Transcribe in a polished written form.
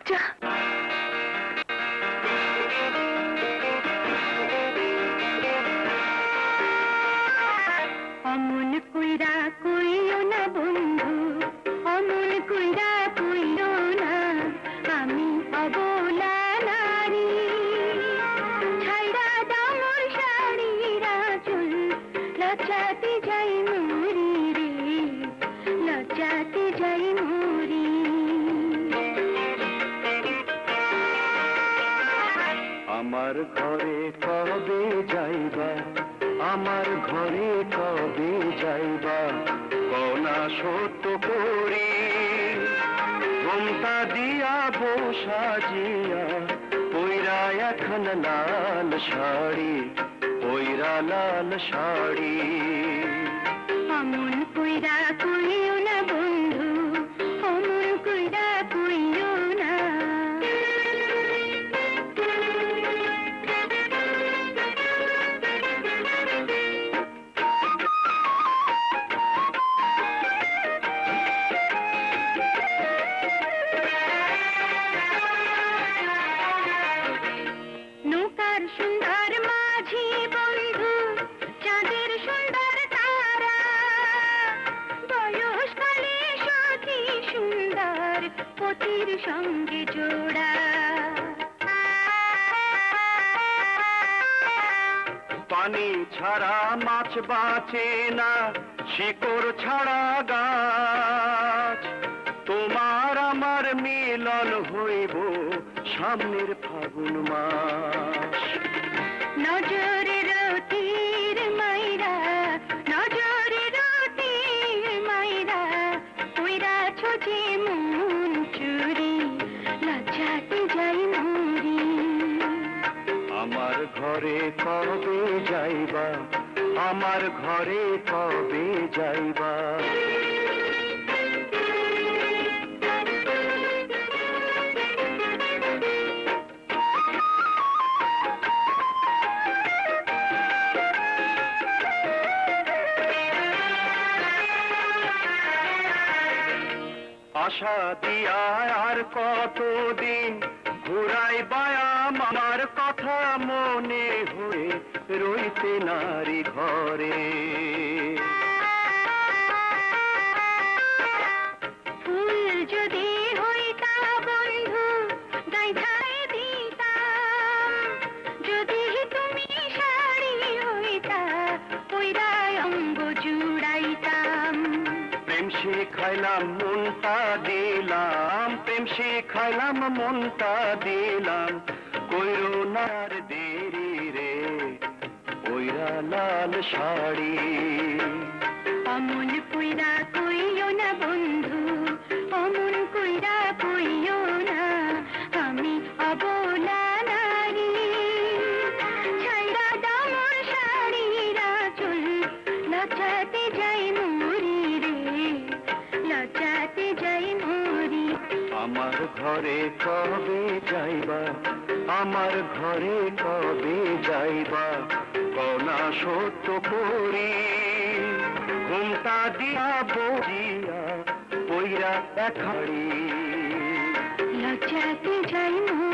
যা। অমন কইরা কইও না বন্ধু, অমন কইরা কইও না, আমি অবলা নারী। ছাইরা দামর শাড়িরা চুল, লজ্জাতে যাই মরি রে, লজ্জাতে যাই মরি। আমার ঘরে কবে যাইবা, আমার ঘরে কবে যাইবা, কনা সত্য করি ঘুমটা দিয়া বসাজিয়া, পইরা এখন লাল শাড়ি, পইরা লাল শাড়ি। অমন কইরা কইও না বন্ধু, অমন কইরা কইও না। নৌকার সুন্দর মাঝি বন্ধু, চাঁদের সুন্দর তারা, বয়সকালে সখী সুন্দর পতির সঙ্গে জোড়া। পানি ছাড়া মাছ বাঁচে না, শিকড় ছাড়া গাছ, তোমার আমার মিলন হইব সামনের ফাগুন মাস। নজরের তীর মাইরা, নজরের তীর মাইরা, কইরাছ যে মন চুরি, লজ্জাতে যাই মরি। আমার ঘরে কবে যাইবা, আমার ঘরে কবে যাইবা। আশা দিয়া আর কতদিন ঘুরাই বায়াম, আমার কথা মনে হয়ে রইতে নারী ঘরে। ফুল যদি হইতা বন্ধু, গাইধাই দিতাম, যদি তুমি শাড়ি হইতা, পইরায় অঙ্গ জুড়াইতাম। প্রেম শিখাইলাম মনটা দিলাম, প্রেম শিখাইলাম মনটা দিলাম, কইরো নার দেরি রে, ওইরা লাল শাড়ি। অমন কইরা কইও না বন্ধু, অমন কইরা কইও না, আমি অবলা নারী। ছাইরা দামর শাড়িরা চুল, লজ্জাতে যাই মরি রে, লজ্জাতে যাই মরি। আমার ঘরে কবে যাইবা, আমার ঘরে কবে যাইবা, কনা সত্য করি ঘুমটা দিয়া বজিয়া, পইরা একাড়ি। লজ্জাতে যাই মরি।